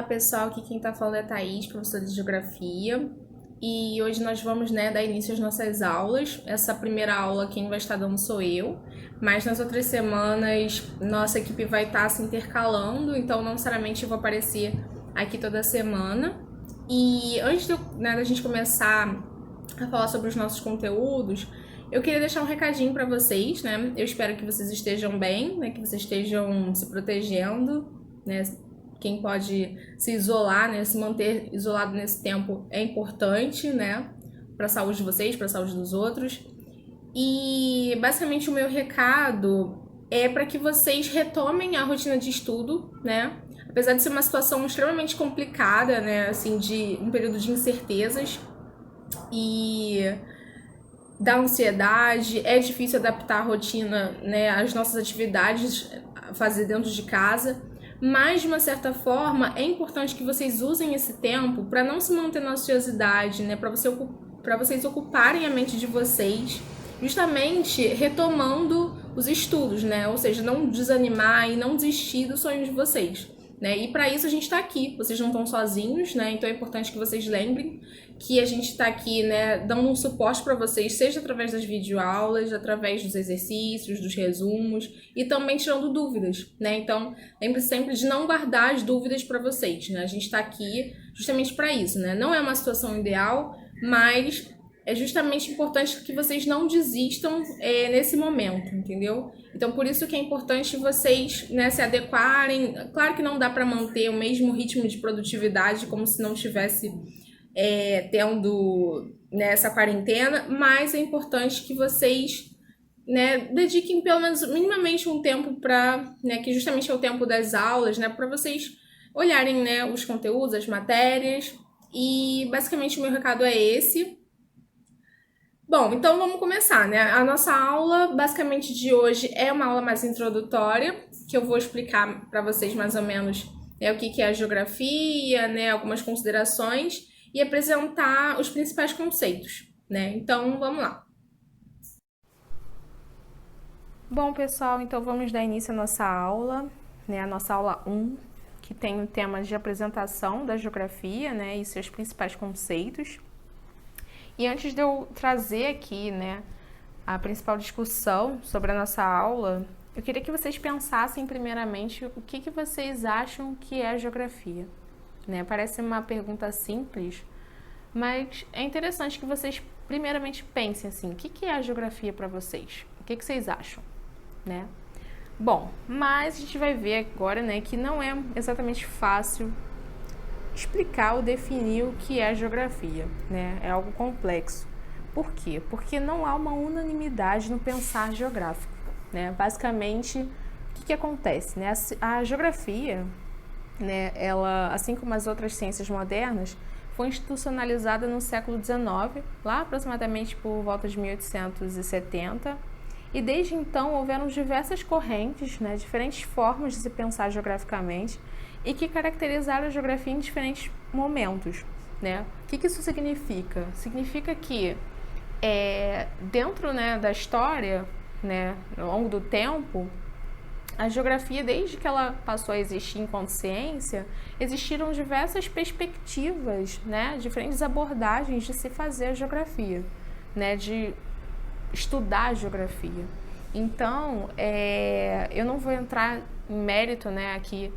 Olá pessoal, aqui quem tá falando é a Thaís, professora de Geografia. E hoje nós vamos, dar início às nossas aulas. Essa primeira aula quem vai estar dando sou eu, mas nas outras semanas nossa equipe vai estar se intercalando, então não necessariamente eu vou aparecer aqui toda semana. E antes da gente começar a falar sobre os nossos conteúdos, eu queria deixar um recadinho para vocês, né? Eu espero que vocês estejam bem, né? Que vocês estejam se protegendo, né? Quem pode se isolar, né, se manter isolado nesse tempo é importante, né, para a saúde de vocês, para a saúde dos outros. E basicamente o meu recado é para que vocês retomem a rotina de estudo, né? Apesar de ser uma situação extremamente complicada, né, assim, de um período de incertezas e da ansiedade, é difícil adaptar a rotina, né, às nossas atividades, fazer dentro de casa. Mas, de uma certa forma, é importante que vocês usem esse tempo para não se manter na ociosidade, né? Para vocês ocuparem a mente de vocês, justamente retomando os estudos, né? Ou seja, não desanimar e não desistir dos sonhos de vocês, né? E para isso a gente está aqui, vocês não estão sozinhos, né? Então é importante que vocês lembrem que a gente está aqui, né, dando um suporte para vocês, seja através das videoaulas, através dos exercícios, dos resumos e também tirando dúvidas, né? Então, lembre sempre de não guardar as dúvidas para vocês, né? A gente está aqui justamente para isso, né? Não é uma situação ideal, mas é justamente importante que vocês não desistam nesse momento, entendeu? Então, por isso que é importante vocês, né, se adequarem. Claro que não dá para manter o mesmo ritmo de produtividade como se não tivesse tendo, né, essa quarentena, mas é importante que vocês, né, dediquem pelo menos minimamente um tempo para, né, que justamente é o tempo das aulas, né, para vocês olharem, né, os conteúdos, as matérias. E basicamente o meu recado é esse. Bom, então vamos começar, né? A nossa aula, basicamente, de hoje é uma aula mais introdutória, que eu vou explicar para vocês mais ou menos, né, o que é a geografia, né, algumas considerações e apresentar os principais conceitos, né? Então, vamos lá. Bom, pessoal, então vamos dar início à nossa aula, né? A nossa aula 1, que tem o tema de apresentação da geografia, né, e seus principais conceitos. E antes de eu trazer aqui, né, a principal discussão sobre a nossa aula, eu queria que vocês pensassem primeiramente o que vocês acham que é a geografia, né? Parece uma pergunta simples, mas é interessante que vocês primeiramente pensem assim, o que é a geografia para vocês? O que vocês acham, né? Bom, mas a gente vai ver agora, né, que não é exatamente fácil explicar ou definir o que é a geografia, né? É algo complexo. Por quê? Porque não há uma unanimidade no pensar geográfico, né? Basicamente, o que acontece, né? A geografia, né, ela, assim como as outras ciências modernas, foi institucionalizada no século XIX, lá aproximadamente por volta de 1870, e desde então houveram diversas correntes, né, diferentes formas de se pensar geograficamente, e que caracterizaram a geografia em diferentes momentos, né? O que isso significa? Significa que dentro, né, da história, né, ao longo do tempo, a geografia, desde que ela passou a existir enquanto ciência, existiram diversas perspectivas, né, diferentes abordagens de se fazer a geografia, né, de estudar a geografia. Então, eu não vou entrar em mérito, né, aqui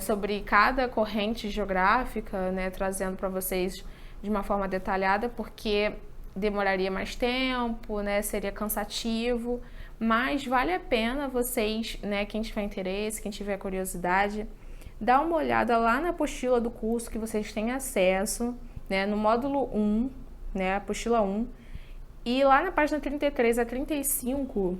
sobre cada corrente geográfica, né, trazendo para vocês de uma forma detalhada, porque demoraria mais tempo, né, seria cansativo, mas vale a pena vocês, né, quem tiver interesse, quem tiver curiosidade, dar uma olhada lá na apostila do curso que vocês têm acesso, né, no módulo 1, né, apostila 1, e lá na página 33 a 35,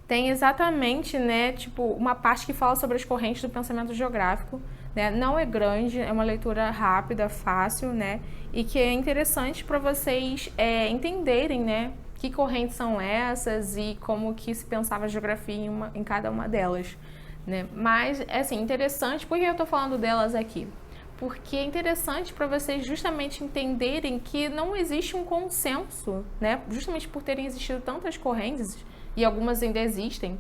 tem exatamente, né, tipo, uma parte que fala sobre as correntes do pensamento geográfico, né? Não é grande, é uma leitura rápida, fácil, né? E que é interessante para vocês entenderem, né, que correntes são essas e como que se pensava a geografia em cada uma delas, né? Mas, assim, interessante, por que eu tô falando delas aqui? Porque é interessante para vocês justamente entenderem que não existe um consenso, né? Justamente por terem existido tantas correntes, e algumas ainda existem,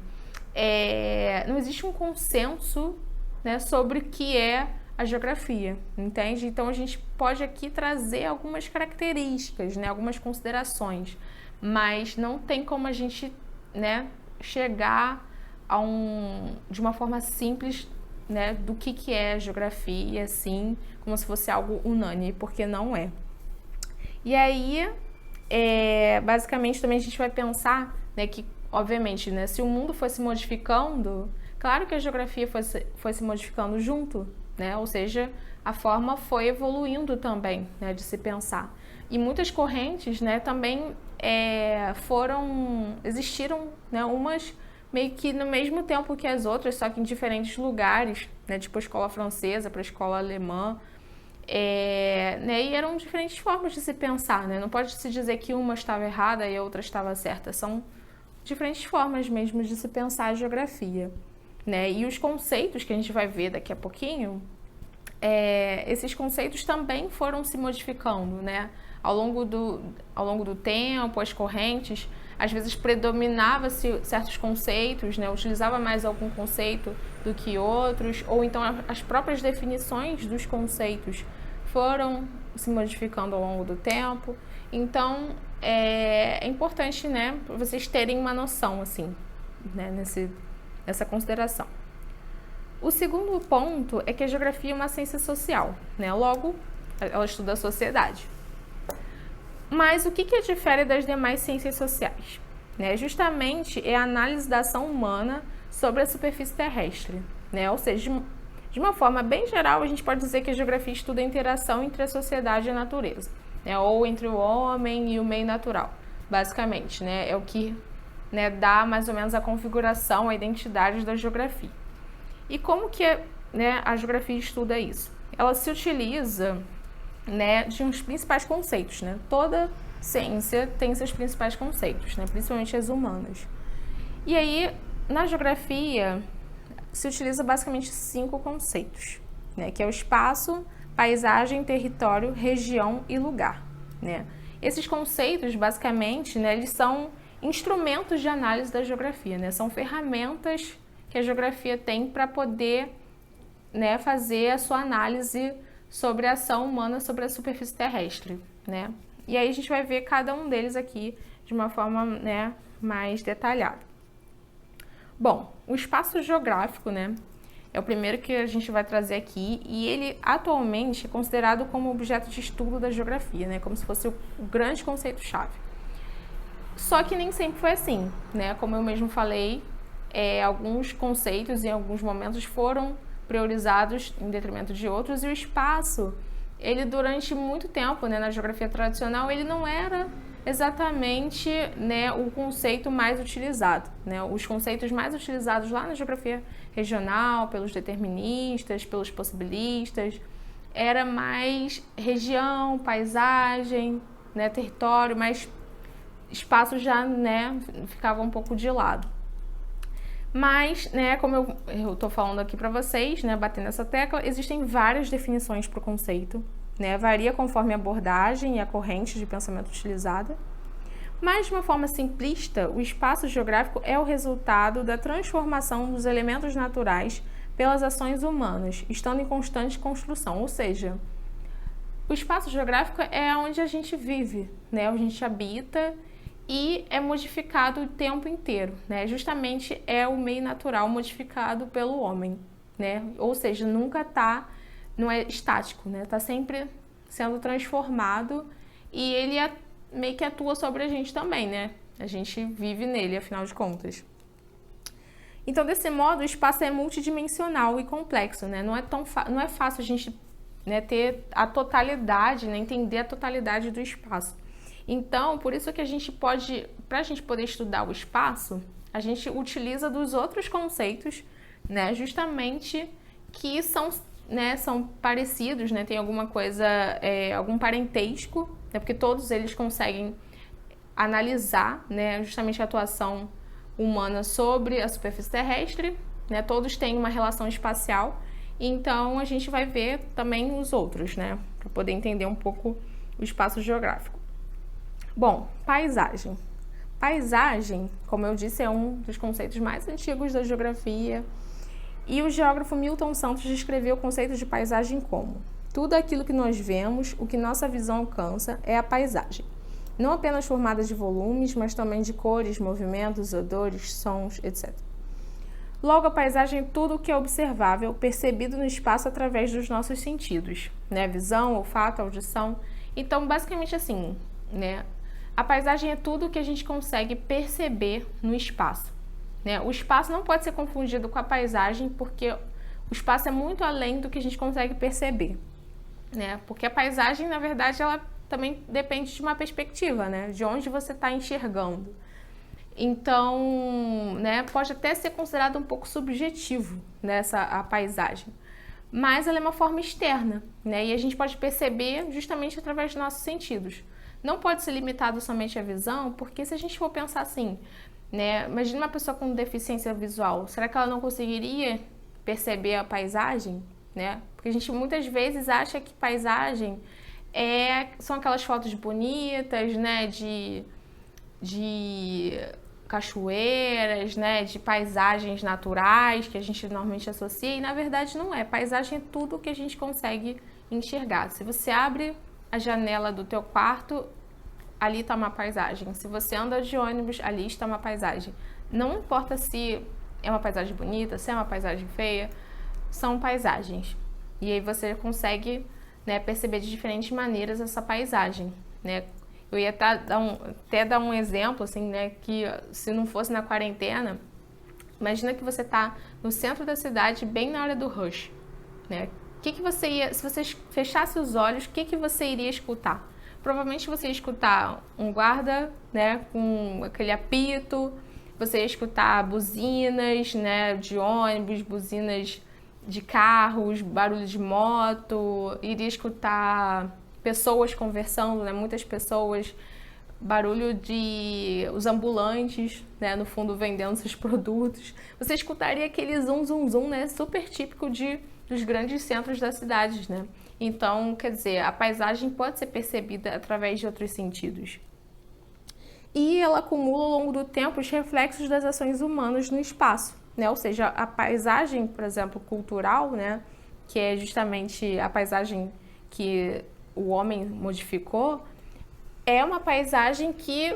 não existe um consenso, né, sobre o que é a geografia, entende? Então a gente pode aqui trazer algumas características, né, algumas considerações, mas não tem como a gente, né, chegar de uma forma simples, né, do que é a geografia, assim, como se fosse algo unânime, porque não é. E aí, basicamente, também a gente vai pensar, né, que, obviamente, né, se o mundo fosse modificando, claro que a geografia foi se modificando junto, né, ou seja, a forma foi evoluindo também, né, de se pensar. E muitas correntes, né, também existiram, né, umas meio que no mesmo tempo que as outras, só que em diferentes lugares, né, tipo a escola francesa para a escola alemã, né, e eram diferentes formas de se pensar, né, não pode se dizer que uma estava errada e a outra estava certa, são diferentes formas mesmo de se pensar a geografia, né, e os conceitos que a gente vai ver daqui a pouquinho, esses conceitos também foram se modificando, né, ao longo do tempo, as correntes, às vezes predominava-se certos conceitos, né, utilizava mais algum conceito do que outros, ou então as próprias definições dos conceitos foram se modificando ao longo do tempo. Então, é importante, né, para vocês terem uma noção, assim, né, nessa consideração. O segundo ponto é que a geografia é uma ciência social, né, logo, ela estuda a sociedade. Mas o que a difere das demais ciências sociais? Né? Justamente é a análise da ação humana sobre a superfície terrestre. Né? Ou seja, de uma forma bem geral, a gente pode dizer que a geografia estuda a interação entre a sociedade e a natureza, né? Ou entre o homem e o meio natural, basicamente. Né? É o que, né, dá mais ou menos a configuração, a identidade da geografia. E como que, né, a geografia estuda isso? Ela se utiliza, né, de uns principais conceitos, né? Toda ciência tem seus principais conceitos, né? Principalmente as humanas. E aí, na geografia, se utiliza basicamente 5 conceitos, né? Que é o espaço, paisagem, território, região e lugar, né? Esses conceitos, basicamente, né, eles são instrumentos de análise da geografia, né? São ferramentas que a geografia tem para poder, né, fazer a sua análise sobre a ação humana sobre a superfície terrestre, né? E aí a gente vai ver cada um deles aqui de uma forma, né, mais detalhada. Bom, o espaço geográfico, né, é o primeiro que a gente vai trazer aqui e ele atualmente é considerado como objeto de estudo da geografia, né, como se fosse o grande conceito-chave. Só que nem sempre foi assim, né? Como eu mesmo falei, alguns conceitos em alguns momentos foram priorizados em detrimento de outros, e o espaço, ele durante muito tempo, né, na geografia tradicional, ele não era exatamente, né, o conceito mais utilizado, né? Os conceitos mais utilizados lá na geografia regional, pelos deterministas, pelos possibilistas, era mais região, paisagem, né, território, mas espaço já, né, ficava um pouco de lado. Mas, né, como eu tô falando aqui para vocês, né, batendo essa tecla, existem várias definições para o conceito, né, varia conforme a abordagem e a corrente de pensamento utilizada. Mas, de uma forma simplista, o espaço geográfico é o resultado da transformação dos elementos naturais pelas ações humanas, estando em constante construção, ou seja, o espaço geográfico é onde a gente vive, né, onde a gente habita, e é modificado o tempo inteiro, né? Justamente é o meio natural modificado pelo homem, né? Ou seja, não é estático, né? Tá sempre sendo transformado e ele meio que atua sobre a gente também, né? A gente vive nele, afinal de contas. Então, desse modo, o espaço é multidimensional e complexo, né? Não é fácil a gente, né, ter a totalidade, né, entender a totalidade do espaço. Então, por isso que a gente pode, para a gente poder estudar o espaço, a gente utiliza dos outros conceitos, né, justamente que são, né, são parecidos, né, tem alguma coisa, algum parentesco, né, porque todos eles conseguem analisar, né, justamente a atuação humana sobre a superfície terrestre, né, todos têm uma relação espacial, então a gente vai ver também os outros, né, para poder entender um pouco o espaço geográfico. Bom, paisagem. Paisagem, como eu disse, é um dos conceitos mais antigos da geografia E o geógrafo Milton Santos descreveu o conceito de paisagem como: tudo aquilo que nós vemos, o que nossa visão alcança, é a paisagem. Não apenas formada de volumes, mas também de cores, movimentos, odores, sons, etc. Logo, a paisagem é tudo o que é observável, percebido no espaço através dos nossos sentidos, né? Visão, olfato, audição. Então, basicamente assim, né? A paisagem é tudo o que a gente consegue perceber no espaço, né? O espaço não pode ser confundido com a paisagem, porque o espaço é muito além do que a gente consegue perceber, né? Porque a paisagem, na verdade, ela também depende de uma perspectiva, né? De onde você está enxergando. Então, né, pode até ser considerado um pouco subjetivo, né, a paisagem, mas ela é uma forma externa, né, e a gente pode perceber justamente através dos nossos sentidos. Não pode ser limitado somente à visão, porque se a gente for pensar assim, né, imagina uma pessoa com deficiência visual, será que ela não conseguiria perceber a paisagem, né? Porque a gente muitas vezes acha que paisagem são aquelas fotos bonitas, né, de cachoeiras, né, de paisagens naturais que a gente normalmente associa, e na verdade não é. Paisagem é tudo que a gente consegue enxergar. Se você abre a janela do teu quarto, ali está uma paisagem. Se você anda de ônibus, ali está uma paisagem. Não importa se é uma paisagem bonita, se é uma paisagem feia, são paisagens. E aí você consegue, né, perceber de diferentes maneiras essa paisagem, né? Eu ia até dar um exemplo, assim, né, que se não fosse na quarentena, imagina que você está no centro da cidade, bem na hora do rush, né? O que você ia, se você fechasse os olhos, o que você iria escutar? Provavelmente você ia escutar um guarda, né, com aquele apito, você ia escutar buzinas, né, de ônibus, buzinas de carros, barulho de moto, iria escutar pessoas conversando, né? Muitas pessoas, barulho de os ambulantes, né? No fundo vendendo seus produtos. Você escutaria aquele zum, zum, zum, né? Super típico dos grandes centros das cidades, né? Então, quer dizer, a paisagem pode ser percebida através de outros sentidos. E ela acumula ao longo do tempo os reflexos das ações humanas no espaço, né? Ou seja, a paisagem, por exemplo, cultural, né? Que é justamente a paisagem que o homem modificou, é uma paisagem que,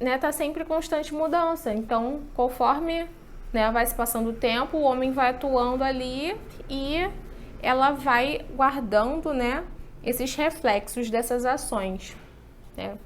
né, tá sempre em constante mudança. Então, conforme, né, vai se passando o tempo, o homem vai atuando ali e ela vai guardando, né, esses reflexos dessas ações, né?